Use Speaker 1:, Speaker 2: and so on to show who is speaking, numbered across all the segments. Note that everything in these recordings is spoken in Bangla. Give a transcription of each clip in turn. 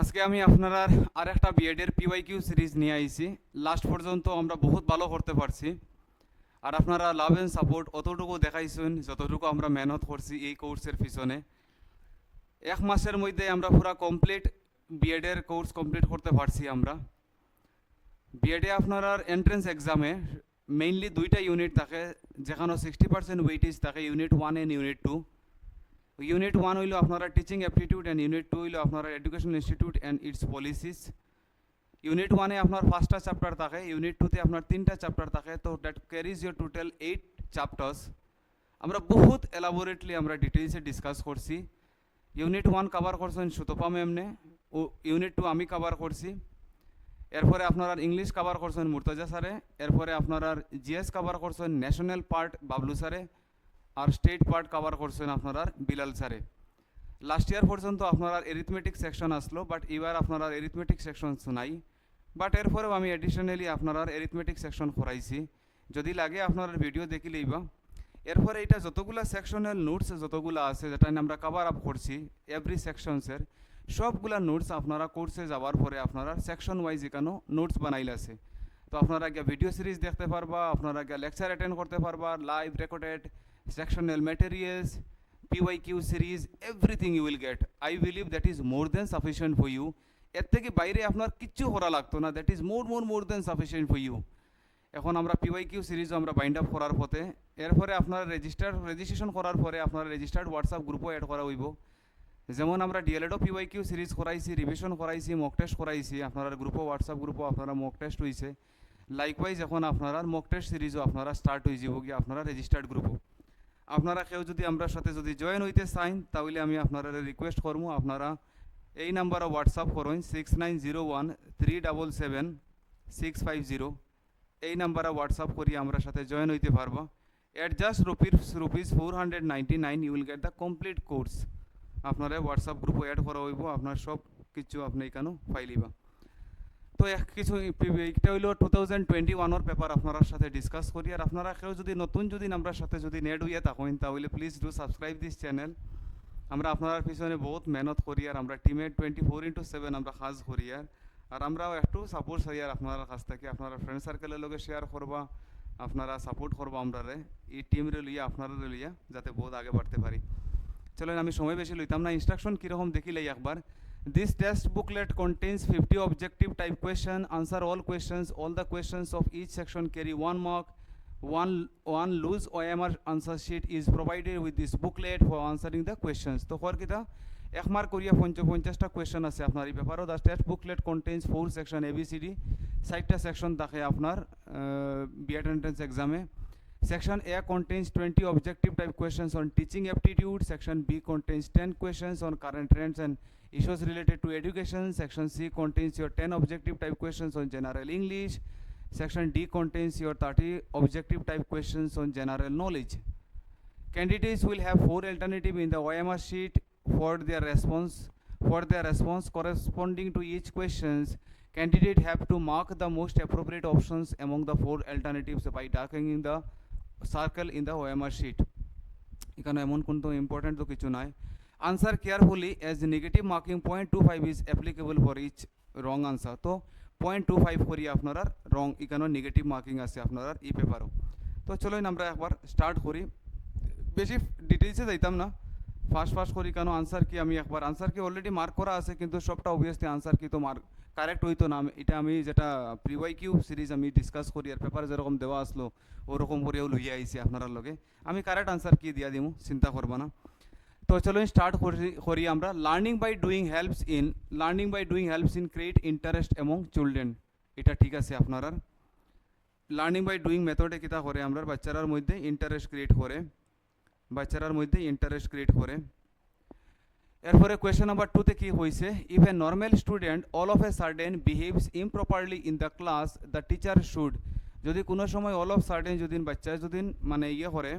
Speaker 1: আজকে আমি আপনারা আর একটা বিএডের পিওয়াইকিউ সিরিজ নিয়ে আইছি। লাস্ট পর্যন্ত আমরা বহুত ভালো করতে পারছি, আর আপনারা লাভ অ্যান্ড সাপোর্ট অতটুকু দেখাইছেন যতটুকু আমরা মেহনত করছি এই কোর্সের পিছনে। এক মাসের মধ্যে আমরা পুরা কমপ্লিট বিএডের কোর্স কমপ্লিট করতে পারছি আমরা। বিএডে আপনারা এন্ট্রেন্স এক্সামে মেইনলি দুইটা ইউনিট থাকে, যেখানে 60% ওয়েটেজ থাকে, ইউনিট 1 এন্ড ইউনিট 2। ইউনিট 1 হইল আপনারা টিচিং অ্যাপটিটিউড অ্যান্ড ইউনিট 2 হইল আপনারা education institute and its policies. Unit 1-এ আপনার 5টা চ্যাপ্টার থাকে, ইউনিট 2-তে আপনার 3টা চ্যাপ্টার থাকে, তো that caries your total 8 chapters. আমরা বহুত এলাবোরেটলি আমরা ডিটেলসে ডিসকাস করছি। ইউনিট 1 কভার করছেন সুতপা ম্যামনে, ও ইউনিট 2 আমি কভার করছি। এরপরে আপনারা ইংলিশ কভার করছেন মুর্তজা স্যারে, এরপরে আপনারা জিএস কভার করছেন ন্যাশনাল পার্ট বাবলু স্যারে, আর স্টেট পার্ট কভার করছেন আপনারা বিলাল স্যারে। লাস্ট ইয়ার পর্যন্ত আপনারা এরিথমেটিক সেকশন আসলো, বাট এবার আপনারা এরিথমেটিক সেকশন নাই। বাট এরপরেও আমি এডিশনালি আপনারা এরিথমেটিক সেকশন করাইছি, যদি লাগে আপনারা ভিডিও দেখি লইবা। এরপরে এটা যতগুলা সেকশনাল নোটস যতগুলা আছে যেটা আমরা কভার আপ করছি এভরি সেকশনসের সবগুলা নোটস আপনারা কোর্সে যাওয়ার পরে আপনারা সেকশন ওয়াইজ এখানে নোটস বানাইল আছে। তো আপনারা গিয়ে ভিডিও সিরিজ দেখতে পারবা, আপনারা গিয়ে লেকচার অ্যাটেন্ড করতে পারবা, live recorded sectional materials, PYQ series, everything you will get. I believe that is more than sufficient for you. এর থেকে বাইরে আপনার কিচ্ছু করা লাগতো না, that is more than sufficient for you. এখন আমরা PYQ সিরিজ আমরা বাইন্ড আপ করার পথে, এরপরে আপনারা রেজিস্ট্রেশন করার পরে আপনারা রেজিস্টার্ড হোয়াটসঅ্যাপ গ্রুপও অ্যাড করা হইব। যেমন আমরা ডিএলএডও PYQ সিরিজ করাইছি, রিভিশন করাইছি, মক টেস্ট করাইছি, আপনারা গ্রুপও হোয়াটসঅ্যাপ গ্রুপও আপনারা মক টেস্ট হয়েছে। লাইকওয়াইজ এখন আপনারা মক টেস্ট সিরিজও আপনারা স্টার্ট হয়ে যাব গিয়ে আপনারা রেজিস্টার্ড গ্রুপও। আপনারা কেউ যদি আমরা সাথে যদি জয়েন হইতে চান তাহলে আমি আপনারা রিকোয়েস্ট করবো, আপনারা এই নাম্বারে হোয়াটসঅ্যাপ করুন 6901-377-650। এই নাম্বারে হোয়াটসঅ্যাপ করি আমরা সাথে জয়েন হইতে পারবা। At just rupees 499 you will get the complete course. আপনারা হোয়াটসঅ্যাপ গ্রুপে অ্যাড করা হইব, আপনার সব কিছু আপনি এখানেও পাইলিবা। তো কিছু এটা হইল 2021 পেপার আপনার সাথে ডিসকাস করি। আর আপনারা কেউ যদি নতুন যদি আমরা সাথে যদি নেট হইয়া থাকেন তাহলে please do subscribe this channel. আমরা আপনার পিছনে বহুত মেহনত করি, আর আমরা টিমে 24/7 আমরা কাজ করি। আর আমরাও একটু সাপোর্ট চাই আর আপনার কাছ থেকে, আপনারা ফ্রেন্ড সার্কেলের লগে শেয়ার করবা, আপনারা সাপোর্ট করবা আমরা এই টিমরে লইয়া আপনারা লইয়া যাতে বহুত আগে বাড়তে পারি। চলেন আমি সময় বেশি লইতাম না, ইনস্ট্রাকশন কীরকম দেখিলেই একবার। This test booklet contains 50 objective type question. Answer all questions. All the questions of each section carry 1 mark. One loose OMR answer sheet is provided with this booklet for answering the questions. তো কর কিতা 1 মার্ক করিয়া 50টা কোয়েশ্চেন আছে আপনার এই পেপারও। The test booklet contains 4 section ABCD, 60টা সেকশন থাকে আপনার বিএড এন্ট্রান্স এক্সামে। Section A contains 20 objective type questions on teaching aptitude. Section B contains 10 questions on current trends and issues related to education. Section C contains your 10 objective type questions on general English. Section D contains your 30 objective type questions on general knowledge. Candidates will have 4 alternatives in the OMR sheet for their response corresponding to each questions. Candidates have to mark the most appropriate options among the 4 alternatives by darkening the circle in the OMR sheet. এখানে এমন কোনো ইম্পর্টেন্ট তো কিছু নাই। Answer carefully as negative marking 0.25 is applicable for each wrong answer. তো 0.25 করি আপনারা রং, এখানে নেগেটিভ মার্কিং আছে আপনারা এই পেপারও। তো চলুন আমরা একবার স্টার্ট করি, বেশি ডিটেলসে যাইতাম না, ফার্স্ট করি। কেন আনসার কি আমি একবার আনসার কি অলরেডি মার্ক করা আছে, কিন্তু সবটা অবভিয়াসলি আনসার কি তো মার্ক কারেক্ট হইতো না। এটা আমি যেটা PYQ সিরিজ আমি ডিসকাস করি আর পেপার যেরকম দেওয়া আসলো ওরকম করেও লইয়া আইছি আপনার লগে, আমি কারেক্ট আনসার কি দিয়া দিমু, চিন্তা করবা না। তো চলো স্টার্ট করি আমরা। Learning by doing helps in create interest among children. এটা ঠিক আছে আপনারা। লার্নিং বাই ডুইং মেথডে কিতা করে আমরা বাচ্চারার মধ্যে ইন্টারেস্ট ক্রিয়েট করে। এরপরে কোয়েশ্চেন নাম্বার 2তে কি হয়েছে, if a normal student all of a certain behaves improperly in the class the teacher should. যদি কোনো সময় অল অফ সার্টেন যদি বাচ্চা যদি মানে ইয়ে করে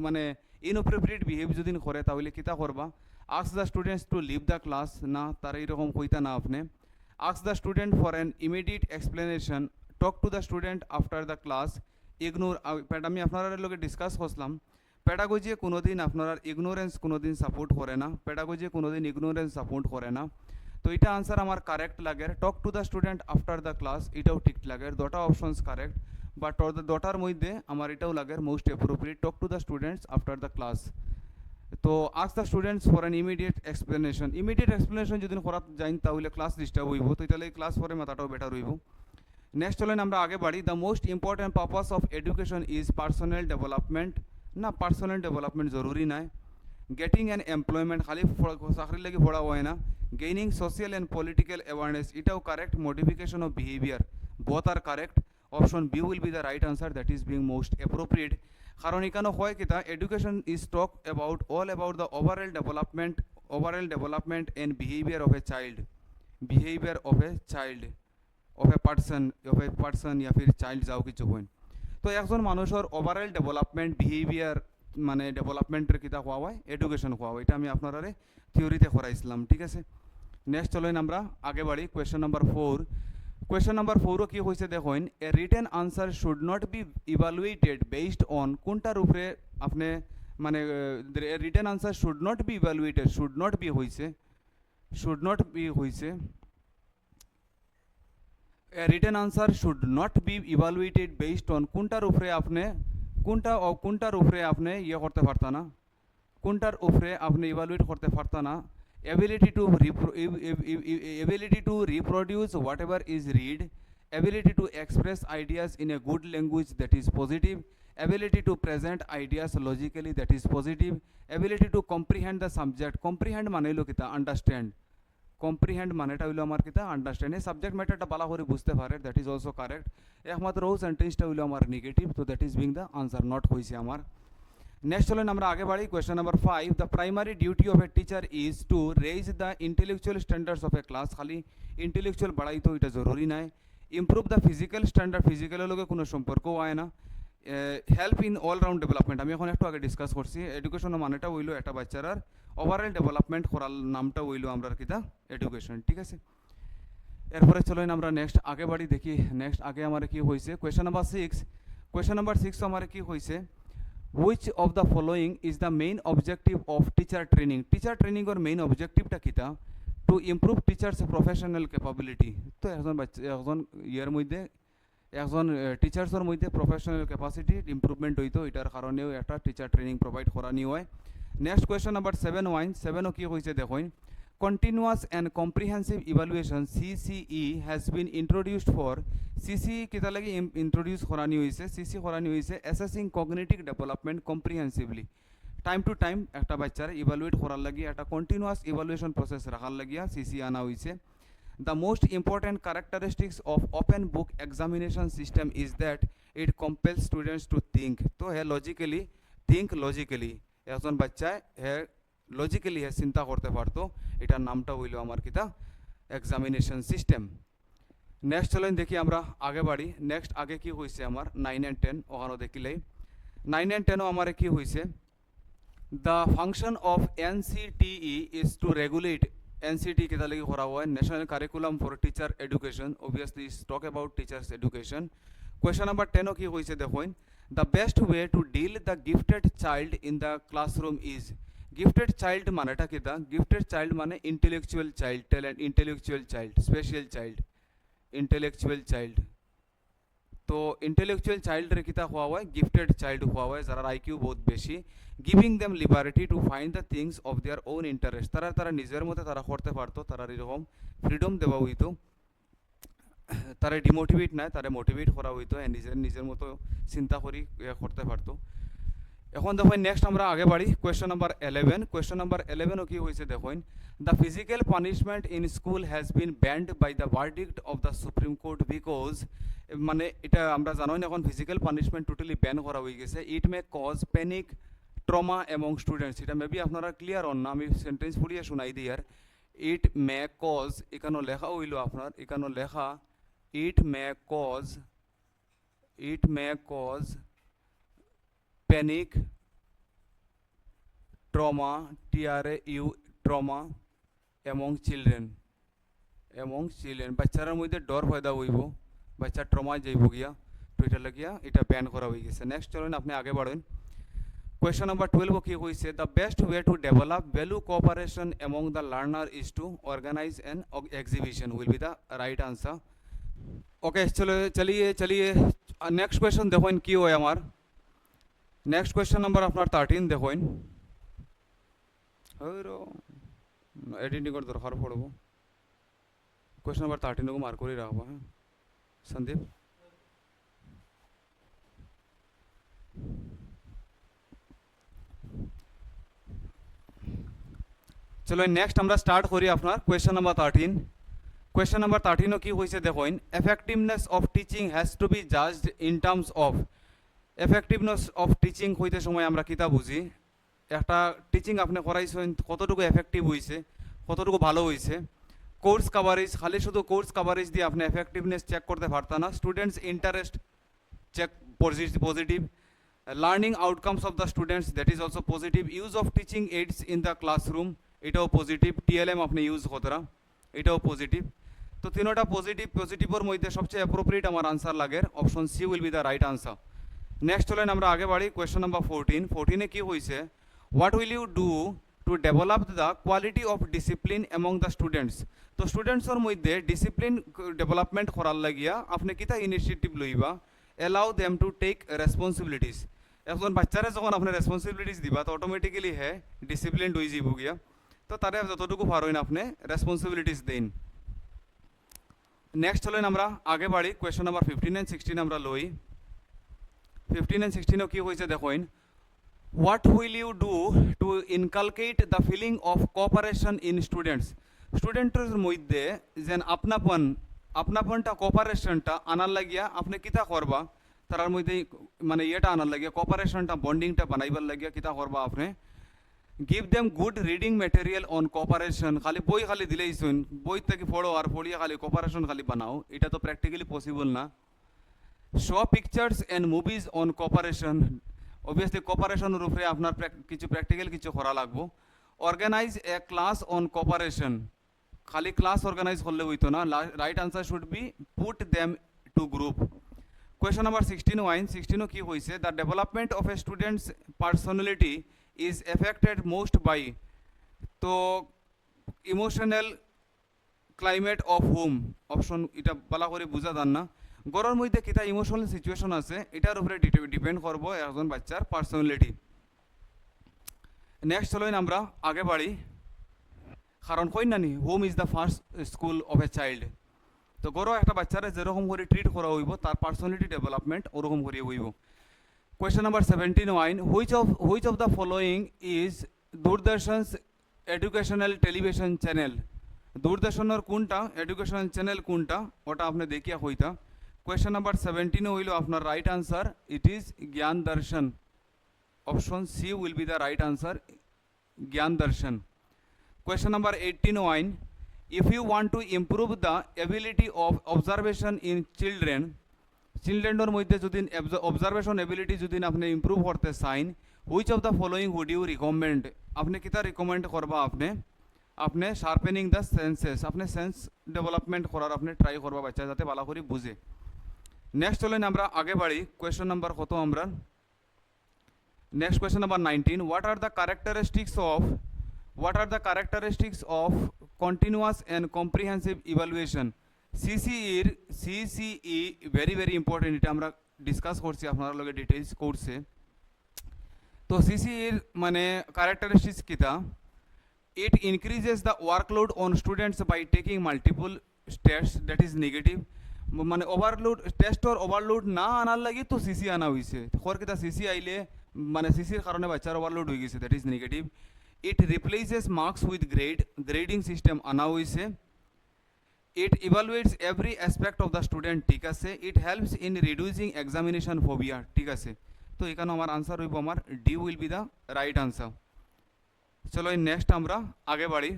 Speaker 1: মানে ইনঅ্যাপ্রোপ্রিয়েট বিহেভ যদি করে তাহলে কিতা করবা, ask the students to leave the class. না, তার এইরকম কইতা না আপনি। Ask the student for an immediate explanation, talk to the student after the class, ignore. আমি আপনার লগে ডিসকাস করলাম প্যাডাগজি কোনোদিন আপনার ইগনোরেন্স কোনোদিন সাপোর্ট করে না, প্যাডাগজি কোনোদিন ইগনোরেন্স সাপোর্ট করে না। তো এটা আনসার আমার কারেক্ট লাগে। টক to the student after the class, এটাও ঠিক লাগে। দুটো অপশনস কারেক্ট, বাট দুটার মধ্যে আমার এটাও লাগে most appropriate, talk to the students after the class. তো ask the students for an immediate explanation, immediate explanation যদি করা যাই তাহলে ক্লাস ডিস্টার্ব হইব, তো তাহলে ক্লাস পরে মাথাটাও বেটার হইব। নেক্সট হলেন আমরা আগে বাড়ি, the most important purpose of education is personal development. না, পার্সোনাল ডেভেলপমেন্ট জরুরি নাই। গেটিং অ্যান এমপ্লয়মেন্ট খালি চাকরির লাগি পড়া হয় না। Gaining social and political awareness, এটাও correct. Modification of behaviour, both are correct. Option B will be the right answer, that is being most appropriate. কারণ এখানে হয় কিতা, education is talk about all about the overall development and behaviour of a child, behaviour of a child, of a person ইয়া ফির চাইল্ড যাও কিছু হইন। তো একজন মানুষের ওভারঅল ডেভেলপমেন্ট বিহেভিয়ার মানে ডেভেলপমেন্টের কিতা হওয়া হয়, এডুকেশন হওয়া হয়। এটা আমি আপনারা থিওরিতে করাইছিলাম, ঠিক আছে। নেক্সট চলেন আমরা আগে বাড়ি, কোয়েশ্চন নাম্বার 4। কোয়েশ্চন নাম্বার 4ও কি হয়েছে দেখুন, a written answer should not be evaluated based on, কোনটার উপরে আপনি মানে written answer should not be evaluated, should not be হয়েছে written answer should not be evaluated based on, কোনটার উপরে আপনি কোনটার উপরে আপনি ইয়ে করতে পারতা না, কোনটার উপরে আপনি ইভালুয়েট করতে পারতা না। ability to reproduce whatever is read, ability to express ideas in a good language, that is positive, ability to present ideas logically, that is positive, ability to comprehend the subject, comprehend মানে হলো কিতা আন্ডারস্ট্যান্ড, comprehend মানেটা হইলো আমার কিতা আন্ডারস্ট্যান্ড, এই সাবজেক্ট ম্যাটারটা ভালো করে বুঝতে পারে, দ্যাট ইজ অলসো কারেক্ট। একমাত্র ও সেন্টেন্সটা হইলো আমার নেগেটিভ, তো that is being the answer, not হয়েছে আমার। নেক্সট হলেন আমরা আগে বাড়ি, question number 5। The primary duty of a teacher is two raise the intellectual standards of A class, খালি ইন্টেলেকচুয়াল বাড়াই তো এটা জরুরি নাই। ইমপ্রুভ দ্য ফিজিক্যাল স্ট্যান্ডার্ড, ফিজিক্যালের লগে কোনো সম্পর্কও হয় না। Help in all round development, আমি এখন একটু আগে ডিসকাস করছি। এডুকেশনের মানেটা হইলো একটা বাচ্চার ওভারঅল ডেভেলপমেন্ট করার নামটা হইলো আমরা কিতা এডুকেশন, ঠিক আছে। এরপরে চলেন আমরা নেক্সট আগে বাড়ি দেখি। নেক্সট আগে আমার কি হয়েছে, কোয়েশ্চেন নাম্বার 6। কোয়েশ্চেন নাম্বার 6 আমার কি হয়েছে, which of the following is the main objective of teacher training, teacher training or main objective টা কিতা, to improve teachers professional capability। তো একজন ইয়ার মধ্যে একজন টিচার্সের মধ্যে প্রফেশনাল ক্যাপাসিটি ইমপ্রুভমেন্ট হইতো, এটার কারণেও একটা টিচার ট্রেনিং প্রোভাইড করানি হয়। নেক্সট কোয়েশ্চন নাম্বার 7 কি হয়েছে দেখুন, continuous and comprehensive evaluation CCE has been introduced for, CCE কিতা লাগি ইন্ট্রোডিউস করানি হয়েছে, CCE করানি হয়েছে assessing cognitive development comprehensively, time to time একটা বাচ্চার ইভালুয়েট করার লাগি একটা কন্টিনিউয়াস ইভালুয়েশন প্রসেস রাখার লাগিয়া CCE আনা হয়েছে। The most important characteristics of open book examination system is that it compels students to think, তো হে logically একজন বাচ্চায় হে লজিক্যালি হে চিন্তা করতে পারতো, এটার নামটা হইল আমার কিতা এক্সামিনেশন সিস্টেম। নেক্সট চলেন দেখি আমরা আগে বাড়ি। নেক্সট আগে কি হয়েছে আমার 9 and 10, ওখানেও দেখিলেই 9 and 10ও আমার কি হয়েছে, the function of NCTE is to regulate, NCT কিতা লাগি করা হয়, national curriculum for teacher education, obviously talk about teachers education. Question number 10ও কি হয়েছে দেখুন, the best way to deal the gifted child in the classroom is, gifted child মানেটা কিতা, গিফটেড চাইল্ড মানে intellectual child, talent intellectual child, special child, intellectual child. তো ইন্টেলেকচুয়াল চাইল্ডের কিতা হওয়া হয়, গিফটেড চাইল্ড হওয়া হয় যারা আইকিউ বহুত বেশি। Giving them liberty to find the things of their own interest, তারা নিজের মতো তারা করতে পারতো, তারা এরকম ফ্রিডম দেওয়া হইতো, তারা ডিমোটিভেট নাই, তারা মোটিভেট করা হইতো, নিজের মতো চিন্তা করি করতে পারতো। এখন দেখুন নেক্সট আমরা আগে বাড়ি, কোয়েশ্চন নাম্বার 11। কোয়েশ্চন নাম্বার 11ও কি হয়েছে দেখুন, the physical punishment in school has been banned by the verdict of the supreme court because, মানে এটা আমরা জানোই এখন ফিজিক্যাল পানিশমেন্ট টোটালি ব্যান করা হয়ে গেছে। It may cause panic trauma among students, এটা মেবি আপনারা ক্লিয়ার হন না, আমি সেন্টেন্স পড়িয়ে শোনাই দিই। আর ইট মে কজ, এখানে লেখা হইল আপনার, এখানে লেখা it may cause panic trauma, trauma among children, বাচ্চার মধ্যে ডর পয়দা হইব, বাচ্চা ট্রমা যাইব গিয়া, তো এটা লাগিয়া এটা ব্যান করা হয়ে গেছে। নেক্সট চলেন আপনি আগে বাড়েন। Question number 12 কি হইছে, the best way to develop value cooperation among the learner is to organize an exhibition will be the right answer. Okay, চলো চলিয়ে চলিয়ে নেক্সট কোয়েশ্চন দেখুন কি হয় আমার। নেক্সট কোয়েশ্চন নাম্বার আপনার 13 দেখুন। এডিটিং করার দরকার পড়ব। কোয়েশ্চন নাম্বার 13 को মার্ক করে রাখবো। হ্যাঁ সন্দীপ, চলো নেক্সট আমরা স্টার্ট করি আপনার কোয়েশ্চন নাম্বার 13। কোয়েশ্চন নাম্বার 13 কি হয়েছে দেখুন, effectiveness of teaching has to be judged in terms of. Effectiveness of teaching হইতে সময় আমরা কিতা বুঝি, একটা টিচিং আপনি করাইছেন কতটুকু এফেক্টিভ হয়েছে, কতটুকু ভালো হয়েছে। কোর্স কাভারেজ, খালি শুধু কোর্স কাভারেজ দিয়ে আপনি এফেক্টিভনেস চেক করতে পারতেন না। Students interest check positive. Learning outcomes of the students that is also positive. Use of teaching aids in the classroom এটাও পজিটিভ। টিএলএম আপনি ইউজ কতরা এটাও পজিটিভ। তো তিনোটা পজিটিভের মধ্যে সবচেয়ে অ্যাপ্রোপ্রিয়েট আমার আনসার লাগে option C will be the right answer. Next হলেন আমরা আগে বাড়ি কোয়েশ্চন নাম্বার 14 কি হয়েছে, what will you do to develop the quality of discipline among the students. তো স্টুডেন্টসের মধ্যে ডিসিপ্লিন ডেভেলপমেন্ট করার লাগিয়া আপনি কিতা ইনিশিয়েটিভ লইবা, allow them to take responsibilities. এখন বাচ্চারা যখন আপনি রেসপন্সিবিলিটিস দিবা তো অটোমেটিক্যালি হে ডিসিপ্লিন হয়ে যাব গিয়া। তো তারা যতটুকু পারেন আপনি রেসপন্সিবিলিটিস দিন। নেক্সট হলেন আমরা আগে বাড়ি কোয়েশ্চন নাম্বার 15 and 16 আমরা লই। 15 and 16 কি হয়েছে দেখুন, what will you do to inculcate the feeling of cooperation in students. স্টুডেন্টের মধ্যে যেন আপনাপনটা কোঅপারেশনটা আনার লাগিয়া আপনি কিতা করবা, তার মধ্যে মানে ইয়েটা আনার লাগিয়া কোঅপারেশনটা বন্ডিংটা বানাইবার লাগিয়া কিতা করবা আপনি, give them good reading material on cooperation. খালি বই খালি দিলেই শুন, বই থেকে পড়ো আর পড়িয়া খালি কোঅপারেশন খালি বানাও, এটা তো প্র্যাকটিক্যালি পসিবল না। Show pictures and movies on cooperation, obviously কোঅপারেশনের উপরে আপনার কিছু প্র্যাকটিক্যাল কিছু করা লাগবো। Organize a class on cooperation, খালি ক্লাস অর্গানাইজ করলে হইতো না, right answer should be put them to group. Question number 16 কি হয়েছে, the development of a students personality is affected most by. তো emotional climate of home, option এটা বলা করে বুঝা যান না। গড়ের মধ্যে কিতা ইমোশনাল সিচুয়েশন আছে এটার উপরে ডিপেন্ড করবো একজন বাচ্চার পার্সোনালিটি। নেক্সট হলেন আমরা আগে বাড়ি, কারণ কই নানি home is the first school of a child. তো গড় একটা বাচ্চারা যেরকম করে ট্রিট করা হইব তার পার্সোনালিটি ডেভেলপমেন্ট ওরকম করে হইব। Question number 17 which of the following is Doordarshan's educational television channel. দূরদর্শনের কোনটা এডুকেশনাল চ্যানেল কোনটা ওটা আপনি দেখিয়া হইতা। কোয়েশ্চন নাম্বার 17 হইল আপনার right answer, it is Gyan Darshan. Option C will be the right answer, Gyan Darshan. Question number 18, if you want to improve the ability of observation in children's মধ্যে যদি observation ability যদি আপনি ইমপ্রুভ করতে চান, which of the following would you recommend? আপনি কিতা রিকমেন্ড করবা, আপনি শার্পেনিং দ্য সেন্সেস, আপনি সেন্স ডেভেলপমেন্ট করার আপনি ট্রাই করবা বাচ্চা যাতে ভালো করে বুঝে। নেক্সট হলেন আমরা আগে বাড়ি কোয়েশ্চন নাম্বার কত আমরা, next question number 19, what are the characteristics of continuous and comprehensive evaluation? CCE very important, এটা আমরা ডিসকাস করছি আপনার লগে ডিটেইলস কোর্সে। তো CCE মানে ক্যারেক্টারিস্টিক্স কিতা, it increases the workload on students by taking multiple tests, that is negative। মানে ওভারলোড টেস্টর ওভারলোড না আনার লাগি তো CC আনা হয়েছে, খর কিতা CC আইলে মানে CCর কারণে বাচ্চার ওভারলোড হয়ে গেছে, that is negative. It replaces marks with grading system আনা হয়েছে। It evaluates every aspect of the student, ঠিক আছে। It helps in reducing examination phobia, ঠিক আছে। তো এখানে আমার আনসার হইব আমার D will be the right answer. চলো নেক্সট আমরা আগে বাড়ি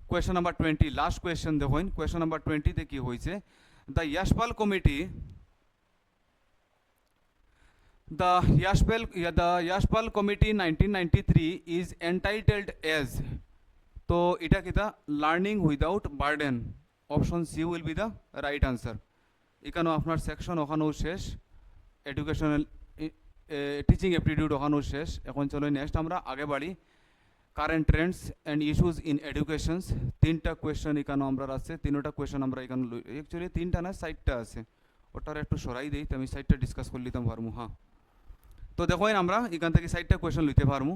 Speaker 1: কোয়েশ্চন নাম্বার 20, লাস্ট কোয়েশ্চন দেখুন। কোয়েশ্চন নাম্বার 20 কি হয়েছে, the Yashpal committee The Yashpal Committee 1993 is entitled as, তো এটা কিতা learning without burden. Option C will be the right answer. এখানেও আপনার সেকশন ওখানেও শেষ, এডুকেশনাল টিচিং অ্যাপটিটিউড ওখানেও শেষ। এখন চলো নেক্সট আমরা আগে বাড়ি। Current Trends and issues in educations, 3টা কোয়েশ্চেন এখানে আমরা আছে, 3টা কোয়েশ্চেন আমরা এখানে অ্যাকচুয়ালি 3টা না 4টা আছে, ওটার একটু সরাই দিই তো আমি 4টা ডিসকাস করে নিতাম পারবো। হ্যাঁ, তো দেখো আমরা এখান থেকে 4টা কোয়েশ্চেন লইতে পারবো।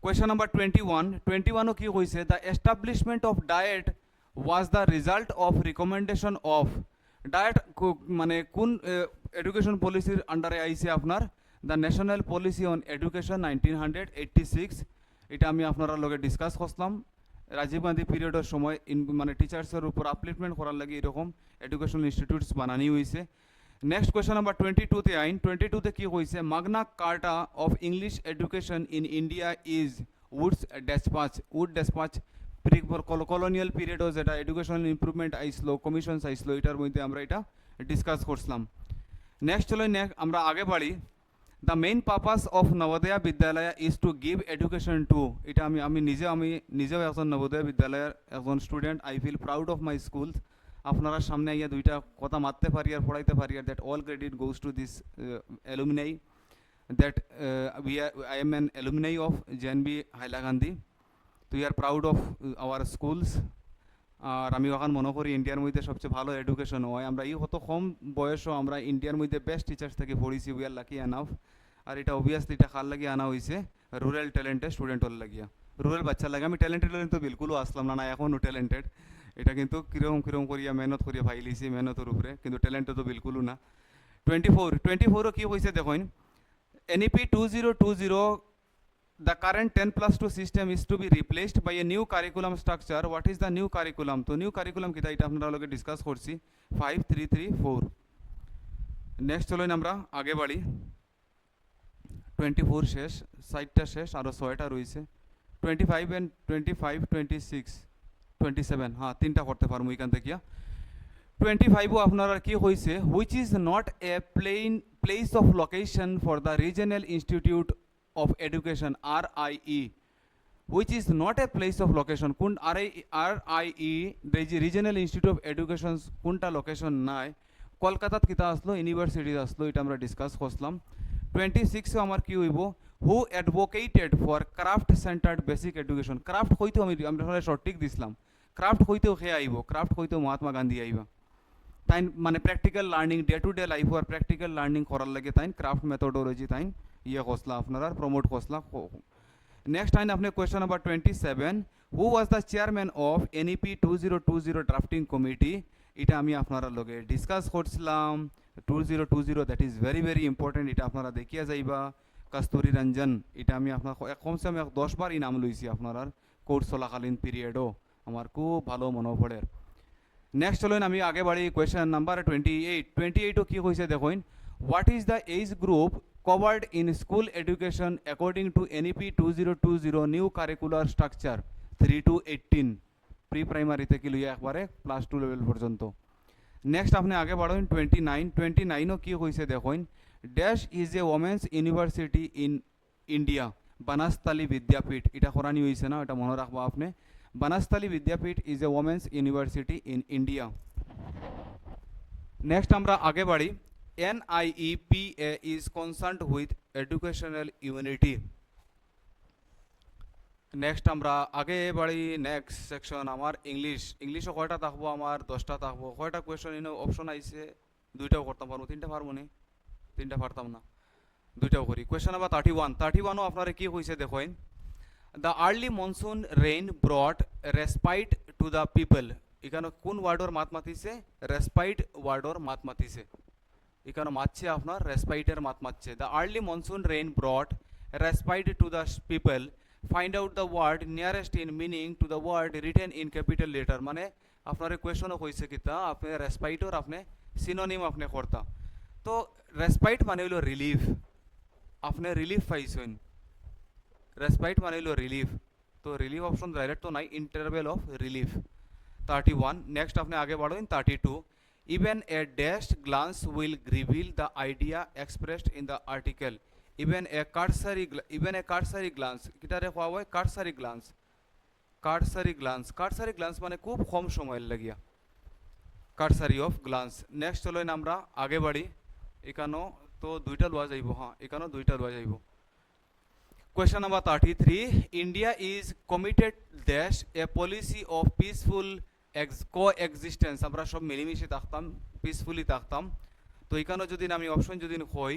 Speaker 1: কোয়েশ্চন নাম্বার 21ও কি হয়েছে, the establishment of diet was the result of recommendation of. Diet মানে কোন এডুকেশন পলিসির আন্ডারে আইছে আপনার, the national policy on education 1986। এটা আমি আপনারা লগে ডিসকাস করলাম। রাজীব গান্ধী পিরিয়ডের সময় মানে টিচার্সের উপর আপলিফমেন্ট করার লাগে এরকম এডুকেশনাল ইনস্টিটিউটস বানানি হয়েছে। নেক্সট কোয়েশ্চন নাম্বার 22তে আইন 22তে কি হয়েছে, Magna Carta of English education in India is Wood's despatch pre colonial পিরিয়ডও যেটা এডুকেশনাল ইমপ্রুভমেন্ট আইসলো, কমিশনস আইসলো, এটার মধ্যে আমরা এটা ডিসকাস করছিলাম। নেক্সট চলো আমরা আগে বাড়ি। The main purpose of Navodaya Vidyalaya is to give education to. এটা আমি নিজেও একজন নবোদয়া বিদ্যালয়ের একজন student. I feel proud of my school. আপনারা সামনে আইয়া দুইটা কথা মারতে পারি আর পড়াইতে পারি আর that all credit goes to this alumni, that I am an alumni of JNV Hailakandi. তো we are proud of our schools. আর আমি ওখান মনে করি ইন্ডিয়ার মধ্যে সবচেয়ে ভালো এডুকেশন হয়। আমরা এই কত কম বয়সও আমরা ইন্ডিয়ার মধ্যে বেস্ট টিচার্স থেকে পড়িছি, উই আর লাকি এনাফ। আর এটা অবভিয়াসলি এটা কার লাগিয়ে আনা হয়েছে, রুরাল ট্যালেন্টেড স্টুডেন্টর লাগিয়া, রুরাল বাচ্চার লাগে। আমি ট্যালেন্টেড তো বিলকুলও আসলাম না, এখনও ট্যালেন্টেড। এটা কিন্তু কিরম করিয়া মেহনত করিয়া ভাই লিছি মেহনতের উপরে, কিন্তু ট্যালেন্টেড তো বিলকুলও না। 24ও কি হয়েছে দেখুন, NEP 2020, the current 10+2 system is to be replaced by a new curriculum structure. What is the new curriculum? তো নিউ কারিকুলাম কিতা এটা আপনারা লগে ডিসকাস করছি 5334। নেক্সট চলুন আমরা আগে বাড়ি। 24 শেষ, 60টা শেষ, আরও 6টা রয়েছে। 25 and 25, 26, 27, হ্যাঁ 3টা করতে পারবো এখান থেকে। 25ও আপনারা কি হয়েছে, which is not a place of location for the regional institute of education RIE, which is not a place of location। কোন RIE regional institute of education কোনটা লোকেশন নাই, কলকাতাত কিতা আসলো, ইউনিভার্সিটি আসলো, এটা আমরা ডিসকাস করলাম। 26 আমার কি হইব, who advocated for craft centred basic education. Craft হইতেও আমরা সঠিক দিছিলাম, ক্রাফট হইতেও খেয়ে আইব, ক্রাফট হইতেও মহাত্মা গান্ধী আইবা। তাই মানে practical learning day to day life আর প্র্যাকটিক্যাল লার্নিং করার লাগে তাই ক্রাফট মেথোডোলজি তাই ইয়ে কসলা আপনারা প্রমোট কসলা। নেক্সট আইন আপনি question number 27, who was the chairman of NEP 2020 drafting committee. এটা আমি আপনারা লগে ডিসকাস করছিলাম। 2020 that is very very important, এটা আপনারা দেখিয়া যাইবা। কস্তুরী রঞ্জন, এটা আমি আপনার কমসে কম 10 বার নাম লইছি আপনার কোর্স চলাকালীন পিরিয়ডও, আমার খুব ভালো মনে পড়ে। নেক্সট চলুন আমি আগে বাড়ি। কোয়েশ্চন নাম্বার 28ও কি হয়েছে দেখুন, what is the age group covered in school education according to NEP 2020 new curricular structure 3 to 18, pre primary থেকে লিয়ে একবারে ক্লাস 2 লেভেল পর্যন্ত। নেক্সট আপনি আগে বাড়ুন 29ও কি হয়েছে দেখুন, dash is a women's university in India, Banasthali Vidyapith. এটা করানি হয়েছে না, এটা মনে রাখবো আপনি। Banasthali Vidyapith is a women's university in India. Next আমরা আগে বাড়ি। NIEPA is concerned with educational unity। Next আমরা আগে বাড়ি। নেক্সট সেকশন আমার ইংলিশও কয়টা থাকবো আমার, 10টা থাকবো। কয়টা কোয়েশ্চন ইনো অপশন আইছে, 2টাও করতাম পারবো, 3টা পারবো নি, 3টা পারতাম না, 2টাও করি। কোয়েশ্চন নাম্বার 31ও আপনারা কি হয়েছে দেখেন, the early monsoon rain brought respite to the people. এখানে কোন ওয়ার্ডর মাত মাতিছে, রেসপাইট ওয়ার্ডর মাত মাতিছে, এখানে মাতছে আপনার রেসপাইটের মাত মাতছে। The early monsoon rain brought respite to the people, find out the word nearest in meaning to the word written in capital letter. মানে আপনার কোয়েশনও হয়েছে কিতা আপনি রেসপাইটর আপনি সিনোনিম আপনি করতা। তো রেসপাইট মানে হইল রিলিফ, আপনি রিলিফ পাইছেন, রেসপাইট মানে হইল রিলিফ। তো রিলিফ অপশন ডাইরেক্ট তো নাই, ইন্টারভেল অফ রিলিফ। 31 নেক্সট আপনি আগে বাড়ুন 32, even a dashed glance will reveal the idea expressed in the article। even a cursory glance কিটারে কোয়া হয়, cursory glance মানে খুব কম সময়ের লাগিয়া, cursory of glance। নেক্সট চলেন আমরা আগে বাড়ি। এখানেও তো দুইটা লওয়া যাইব, হ্যাঁ এখানেও দুইটা লওয়া যাইব। Question number 33. India is committed dash a policy of peaceful coexistence. আমরা সব মিলেমিশে থাকতাম, পিসফুলি থাকতাম। তো এখানে যদি আমি অপশন যদি হই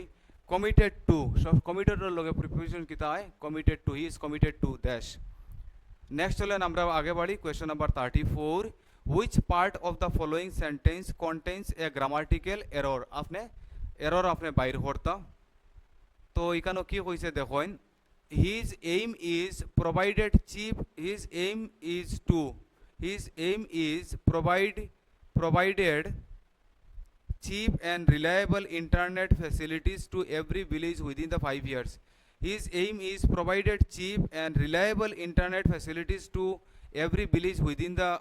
Speaker 1: কমিটেড টু, সব কমিটেডের লগে প্রিপোজিশন কিতা হয়, committed to, he is committed to dash. Next হলেন আমরা আগে বাড়ি, question number 34. Which part of the following sentence contains a grammatical error? আপনি এরর আপনি বাইর করতাম। তো এখানে কি কইছে দেখেন, his aim is provided cheap, his aim is provided cheap and reliable internet facilities to every village within the 5 years. His aim is provided cheap and reliable internet facilities to every village within the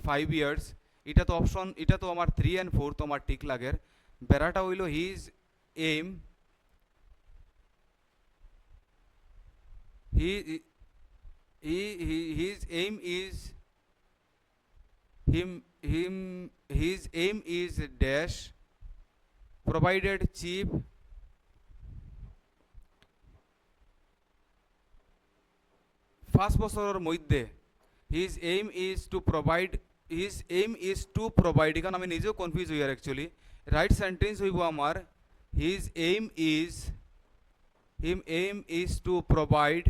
Speaker 1: 5 years. এটা তো অপশন, এটা তো আমার 3 and 4 তো আমার টিক লাগের। বেড়াটা হইল his aim, his aim is his aim is dash provided cheap first বছরের মধ্যে his aim is to provide এখানে আমি নিজেও কনফিউজ হই আর অ্যাকচুয়ালি রাইট সেন্টেন্স হইব আমার his aim is to provide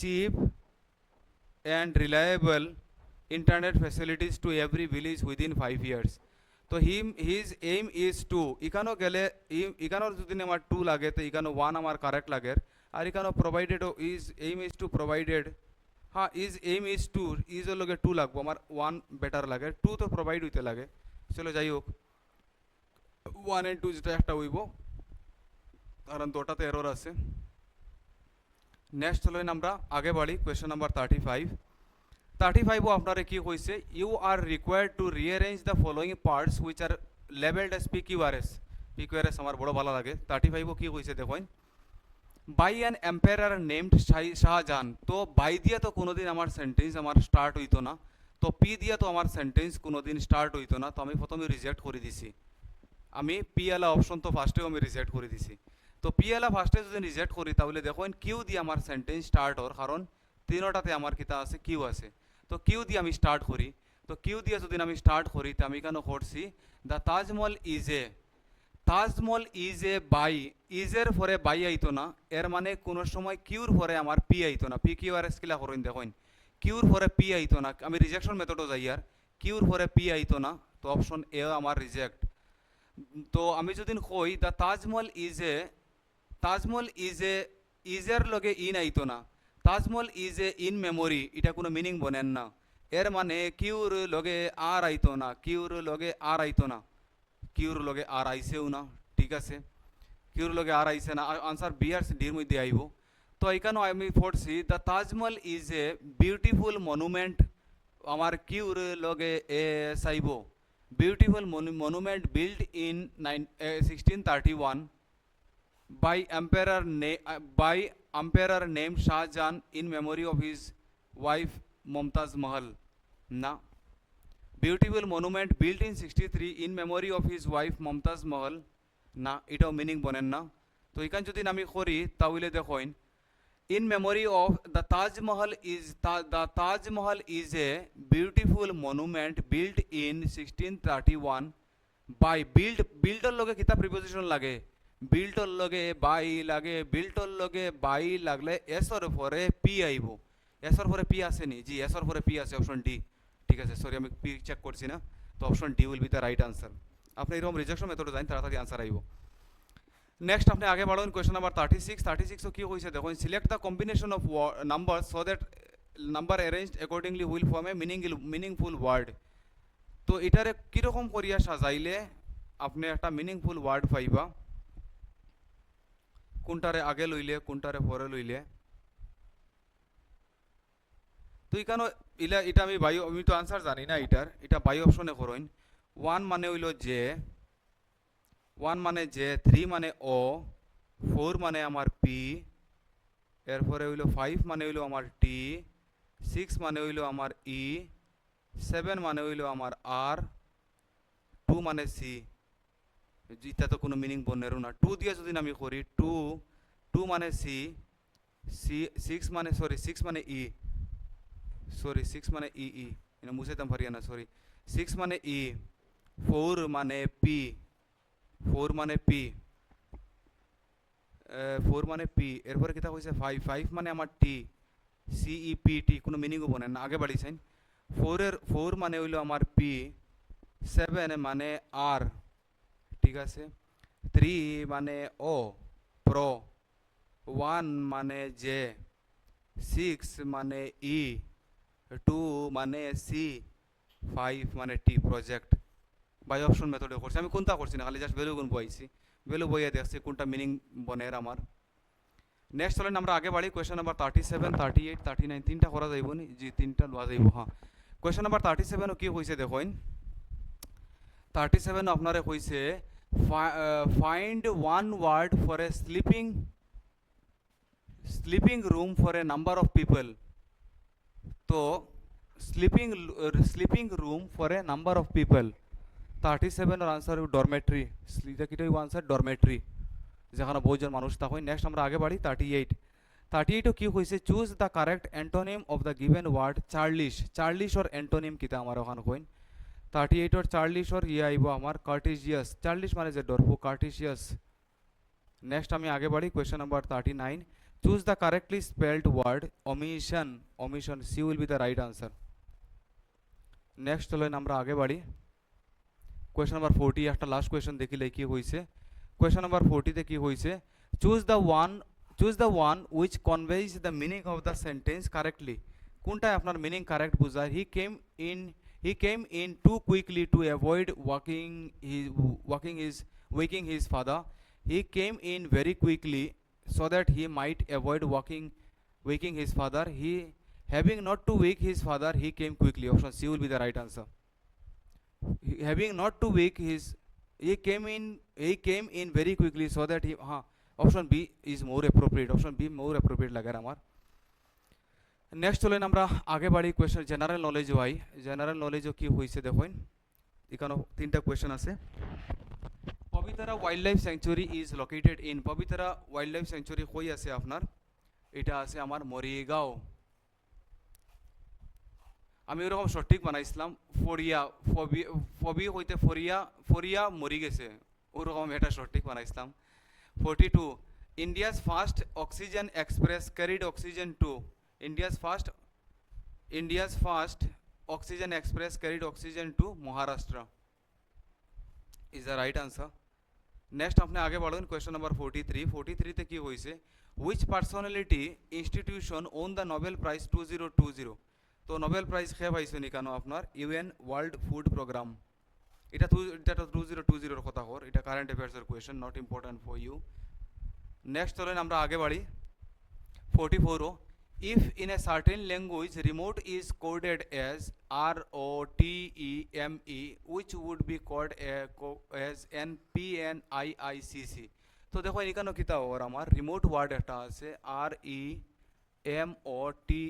Speaker 1: cheap and reliable internet facilities to every village within 5 years. তো his aim is to, এখানেও গেলে এখানেও যদি আমার 2 লাগে তো এখানে 1 আমার কারেক্ট লাগে, আর এখানেও provided is aim is to provided, হ্যাঁ is aim is to, is এর লগে 2 লাগবো, আমার 1 বেটার লাগে, 2 তো প্রোভাইড হইতে লাগে। চলো যাই হোক 1 and 2 যেটা একটা হইব, কারণ দুটাতে এরর আছে। নেক্সট হলো আমরা আগে বাড়ি, কোয়েশ্চন নাম্বার 35 আপনারা কি কইছে, you are required to rearrange the following parts which are labelled as PQRS. PQRS আমার বড় ভালো লাগে। 35 কি কইছে দেখুন, by an empire named Shahjahan. তো বাই দিয়া তো কোনোদিন আমার সেন্টেন্স আমার স্টার্ট হইতো না, তো পি দিয়া তো আমার সেন্টেন্স কোনোদিন স্টার্ট হইতো না, তো আমি প্রথমে রিজেক্ট করে দিছি। আমি পি এলা অপশন তো ফার্স্টেও আমি রিজেক্ট করে দিছি। তো পি এলা ফার্স্টে যদি রিজেক্ট করি তাহলে দেখুন কিউ দিয়ে আমার সেন্টেন্স স্টার্ট হর, কারণ তিনোটাতে আমার কিতা আছে, কিউ আছে। তো কিউ দিয়ে আমি স্টার্ট করি, তো কিউ দিয়ে যদি আমি স্টার্ট করি তো আমি কেন করছি, the Taj Mahal is a by, ইজের পরে বাই আইতো না, এর মানে কোনো সময় কিউর পরে আমার পি আইতো না। পি কিউ আর এস কিলা করেন দেখুন, কিউর পরে পি আইতো না, আমি রিজেকশন মেথডও যাই আর কিউর পরে পি আইতো না, তো অপশন এ আমার রিজেক্ট। তো আমি যদি কই দ্য তাজমহল ইজ এ ইজের লগে ইন আইতো না, Taj Mahal is A in memory, এটা কোনো মিনিং বনেন না। এর মানে কিউর লগে আর আইতো না, কিউর লগে আর আইসেও না, ঠিক আছে, কিউর লগে আর আইসে না, আনসার বি আর ডির মধ্যে আইব। তো এখানেও আমি পড়ছি the Taj Mahal is a beautiful monument, আমার কিউর লগে এ চাইব, beautiful monument build in 1631 by emperor named Shah Jahan in memory of his wife Mumtaz Mahal. Na, beautiful monument built in 63 in memory of his wife Mumtaz Mahal. না, এটাও মিনিং বনেন না। তো এখান যদি আমি করি তাহলে দেখুন, in memory of the Taj Mahal is a beautiful monument built in 1631 by builder লগে কিতা প্রিপোজিশন লাগে, বিল্টর লগে বাই লাগে, বিল্টর লগে বাই লাগলে এসর পরে পি আইব, এসর পরে পি আসেনি, জি এসর পরে পি আছে, অপশন ডি, ঠিক আছে, সরি আমি পি চেক করছি না, তো option D will be the right answer. আপনি এরকম রিজেকশন মেথডে যান, তাড়াতাড়ি আনসার আইব। নেক্সট আপনি আগে বাড়ুন, কোয়েশ্চন নাম্বার 36 কি হয়েছে দেখুন, select the combination of number so that number arranged accordingly will form a meaningful word. তো এটারে কীরকম করিয়া সাজাইলে আপনি একটা মিনিংফুল ওয়ার্ড পাইবা, কোনটারে আগে লইলে কোনটারে পরে লইলে। তো এখানে এটা আমি তো আনসার জানি না এটার, এটা বাই অপশনে করুন। 1 মানে হইল জে, 3 মানে ও, 4 মানে আমার পি, এরপরে হইল 5 মানে হইল আমার টি, 6 মানে হইল আমার ই, 7 মানে হইল আমার আর, 2 মানে সি। এটা তো কোনো মিনিং বনেরও না। টু দিয়ে যদি আমি করি টু, টু মানে সি, সি সিক্স মানে সরি সিক্স মানে ই, সরি সিক্স মানে ই ই এটা মুছাইতাম পারি না, সরি সিক্স মানে ই, ফোর মানে পি, ফোর মানে পি, ফোর মানে পি, এরপরে কিতা কইছে ফাইভ, ফাইভ মানে আমার টি, সিই পি টি কোনো মিনিংও বনে না, আগে বাড়িছেন। ফোর মানে হইলো আমার পি, সেভেন মানে আর, ঠিক আছে, থ্রি মানে ও প্রো, ওয়ান মানে জে, সিক্স মানে ই, টু মানে সি, ফাইভ মানে টি প্রজেক্ট। বাই অপশন মেথডে করছি আমি, কোনটা করছি না, খালি জাস্ট ভ্যালু গুণ বইছি, ভ্যালু বইয়ে দেখছি কোনটা মিনিং বনের আমার। নেক্সট চলেন আমরা আগে বাড়ি, কোয়েশ্চন নাম্বার 37, 38, 39 তিনটা করা যাইব নি, জি তিনটা লওয়া যাইব, হ্যাঁ। কোয়েশ্চন নাম্বার 37 কি হয়েছে দেখুন, 37 আপনারে কইছে find one word for a sleeping room for a number of people. তো sleeping room for a number of people, 37 এর আনসার ডরমেট্রি, এটা কিটা আনসার ডরমেট্রি, যেখানে বহুজন মানুষ থাকেন। নেক্সট আমরা আগে বাড়ি 38, 38 কি হয়েছে, choose the correct antonym of the given word churlish, churlish ওর অ্যান্টোনিম কিতা আমার ওখানে কইন। 38 ওর চার্লিশ ওর ইয়ে আইব আমার কার্টিজিয়াস, চার্লিশ মানে যে ডরফু, কার্টিজিয়াস। নেক্সট আমি আগে বাড়ি, question number 39, choose the correctly spelled word omission, omission C will be the right answer. Next চলেন আমরা আগে বাড়ি, কোয়েশ্চন নাম্বার 40 একটা লাস্ট কোয়েশ্চন দেখিলে কি হয়েছে। কোয়েশ্চন নাম্বার 40 কি হয়েছে, choose the one, choose the one which conveys the meaning of the sentence correctly, কোনটায় আপনার মিনিং কারেক্ট বুঝায়। He came in too quickly to avoid waking his father, he came in very quickly so that he might avoid waking his father, he having not to wake his father he came quickly, option C will be the right answer. Having not to wake his, he came in very quickly so that he, option B is more appropriate, option B more appropriate লাগে আমার। নেক্সট চলেন আমরা আগে বাড়ি, question general knowledge Y, general নলেজও কি হয়েছে দেখুন, এখানে তিনটা কোয়েশ্চন আছে। Pobitora wild life sanctuary is located in, Pobitora wild life sanctuary কই আছে আপনার, এটা আছে আমার মরিগাঁও। আমি ওরকম সঠিক বানাইছিলাম ফরিয়া, ফবি হইতে ফরিয়া, ফরিয়া মরি গেছে, ওরকম এটা সঠিক বানাইছিলাম। 42, India's first oxygen express carried oxygen to, India's first oxygen express carried oxygen to Maharashtra is the right answer. Next আপনি আগে বাড়ুন, কোয়েশ্চন নাম্বার 43, 43 কি হয়েছে, which personality institution won the Nobel prize 2020, তো নোবেল প্রাইজ খেয়ে পাইছেন কেন আপনার ইউএন ওয়ার্ল্ড ফুড প্রোগ্রাম, এটা তো 2020 কথা হর, এটা কারেন্ট অ্যাফেয়ার্সের question, not important for you. Next চলেন আমরা আগে বাড়ি, 44, if in a certain language remote is coded as ROTEME, which would be called as NPNIICC, তো দেখো এখানে কিতা ওর আমার রিমোট ওয়ার্ড একটা আছে REMOTE,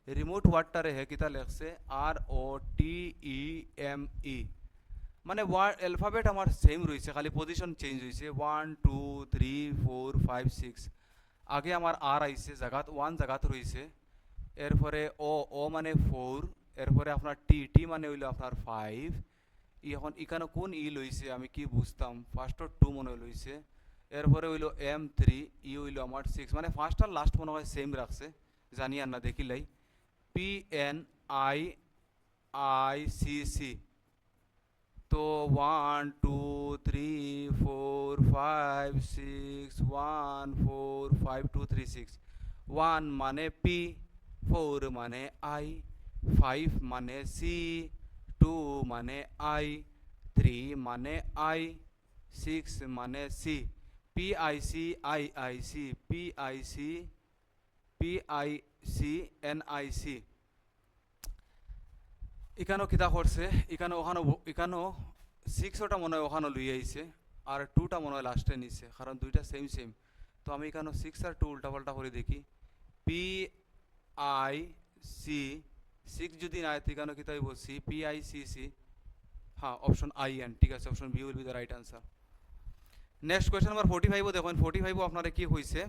Speaker 1: রিমোট ওয়ার্ডটারে হে কিতা লেখছে ROTEME, মানে ওয়ার্ড অ্যালফাবেট আমার সেম রয়েছে, খালি পজিশন চেঞ্জ হয়েছে, 1 2 3 4 5 6, আগে আমার আর আইছে জায়গাত, ওয়ান জায়গাত রয়েছে, এরপরে ও মানে 4, এরপরে আপনার টি মানে হইলো আপনার 5, এখন এখানে কোন লইছে আমি কি বুঝতাম, ফার্স্টর 2 মনে লইছে, এরপরে হইলো M3, হইলো আমার 6, মানে ফার্স্ট আর লাস্ট মনে হয় সেম রাখছে, জানি আর না দেখিলাই, PNIICC, তো 1 2 3 4 5 6, 1 4 5 2 3 6, 1 মানে পি, 4 মানে আই, 5 মানে সি, 2 মানে আই, 3 মানে আই, 6 মানে সি, PICNIC, এখানেও কিতা করছে, এখানেও 6টা মনে হয় ওখানে লুই আইছে, আর 2টা মনে হয় লাস্টে নিছে, কারণ দুইটা সেম সেম। তো আমি এখানে 6 আর 2 উল্টাপাল্টা করে দেখি, PIC, 6 যদি না হয় এখানে কিতা হইব CPICC, হ্যাঁ অপশন আই এন, ঠিক আছে, option B will be the right answer. Next question number 45 দেখুন, 45 আপনারা কি হয়েছে,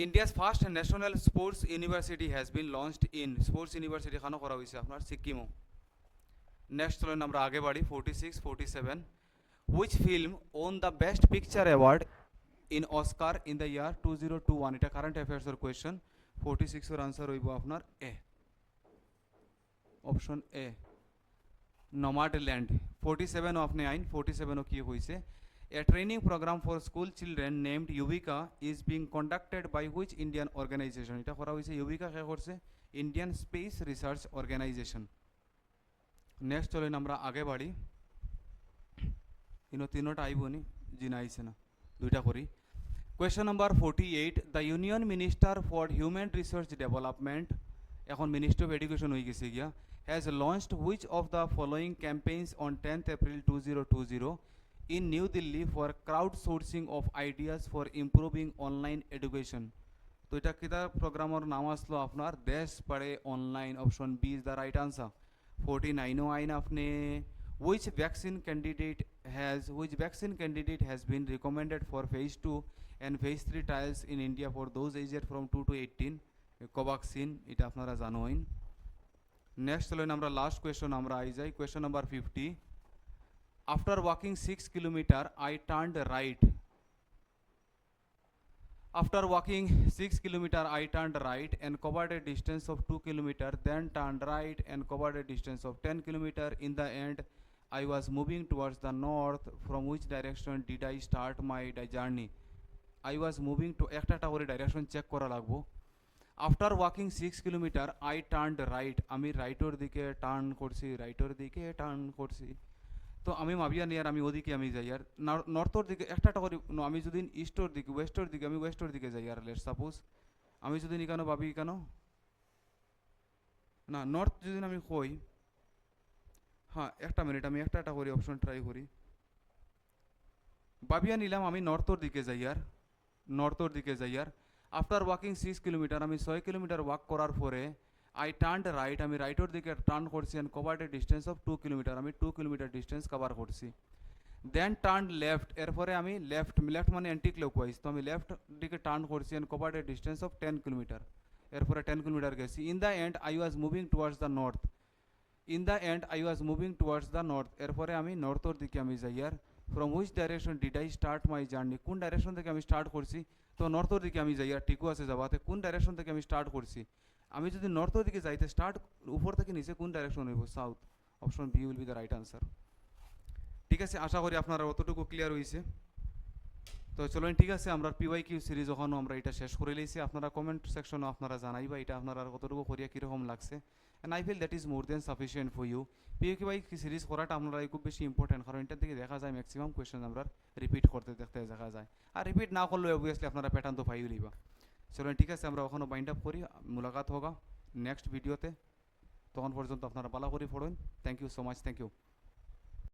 Speaker 1: India's first national sports university has been launched in, sports university খানো করা হয়েছে আপনার সিকিমও। নেক্সট চলেন আমরা আগে বাড়ি, 46 47, which film won the best picture award in Oscar in the year 2021, এটা কারেন্ট অ্যাফেয়ার্সের কোয়েশ্চন। 46 এর আনসার হইব আপনার এ, অপশন এ নোম্যাডল্যান্ড। 47 আপনি আইন, 47 কি হয়েছে, a training program for school children named Yuvika is being conducted by which Indian organization, এটা করা হয়েছে ইউবিকা কে করছে, Indian Space Research Organisation. Next চলেন আমরা আগে বাড়ি, ইনো তিনোটা আইবনি, জি না আইছে না, দুইটা করি। Question number 48, the union minister for human resource development, এখন মিনিস্ট্রি অফ এডুকেশন হয়ে গেছে গিয়া, has launched which of the following campaigns on 10th April 2020 in New Delhi for crowdsourcing of ideas for improving online education, তো এটা কিতা প্রোগ্রামের নাম আসলো আপনার দেশ পড়ে online, option B is the right answer. 49 আইন আপনি, which vaccine candidate has been recommended for phase 2 and phase 3 trials in India for those aged from 2 to 18, Covaxin, এটা আপনারা জানোইন। নেক্সট চলেন আমরা লাস্ট কোয়েশ্চন আমরা আই যাই, question number 50, after walking 6 kilometer I turned right, after walking 6 kilometer I turned right and covered a distance of 2 kilometer, then turned right and covered a distance of 10 kilometer. In the end I was moving towards the north, from which direction did I start my journey? I was moving to, একটা করে ডাইরেকশন চেক করা লাগবো। After walking 6 kilometre I turned right, আমি রাইটের দিকে টার্ন করছি, রাইটের দিকে টার্ন করছি, তো আমি ভাবিয়া নিয়ে আর আমি ওদিকে আমি যাই আর নর্থর দিকে একটা করে, আমি যদি ইস্টর দিকে ওয়েস্টর দিকে, আমি ওয়েস্টর দিকে যাই আর লেট সাপোজ আমি যদি নি কেন ভাবি কেন না নর্থ যদি আমি কই, হ্যাঁ একটা মিনিট আমি একটা করি অপশন ট্রাই করি, ভাবিয়া নিলাম আমি নর্থর দিকে যাই আর, নর্থর দিকে যাই আর আফটার ওয়াকিং 6 কিলোমিটার, আমি 6 কিলোমিটার ওয়াক করার পরে আই টার্নড রাইট, আমি রাইটের দিকে টার্ন করছি and covered a distance of 2 kilometre, আমি 2 কিলোমিটার ডিস্টেন্স কভার করছি। দেন টার্ন লেফট, এরপরে আমি লেফট মানে অ্যান্টি ক্লকওয়াইজ, তো আমি লেফট দিকে টার্ন করছি and covered a distance of 10 kilometre, এরপরে 10 কিলোমিটার গেছি। In the end I was moving towards the north, in the end I was moving towards the north, এরপরে আমি নর্থর দিকে আমি যাই are from which direction did I start my journey, কোন ডাইরেকশন থেকে আমি স্টার্ট করছি, তো নর্থর দিকে আমি যাই আর ঠিকও আছে যাবাতে, কোন ডাইরেকশন থেকে আমি স্টার্ট করছি, আমি যদি নর্থের দিকে যাইতে স্টার্ট উপর থেকে নিচে কোন ডাইরেকশন হইব, south, option B will be the right answer. ঠিক আছে, আশা করি আপনারা অতটুকু ক্লিয়ার হয়েছে। তো চলুন ঠিক আছে, আমরা পিওয়াই কিউ সিরিজ ওখানেও আমরা এটা শেষ করে লইছি, আপনারা কমেন্ট সেকশনে আপনারা জানাইবা এটা আপনারা কতটুকু করিয়া কীরকম লাগছে, and I feel that is more than sufficient for you. PY series করাটা আপনারা খুব বেশি ইম্পর্টেন্ট, কারণ এটার দিকে দেখা যায় ম্যাক্সিমাম কোয়েশ্চেন আমরা রিপিট করতে দেখতে দেখা যায়, আর রিপিট না করলে অবভিয়াসলি আপনারা প্যাটার্ন তো পাইও লইবা। চলুন ঠিক আছে, আমরা ওখানে বাইন্ড আপ করি, মুলাকাত হোগা নেক্সট ভিডিওতে, তখন পর্যন্ত আপনারা ভালো করে পড়ুন। Thank you so much, thank you.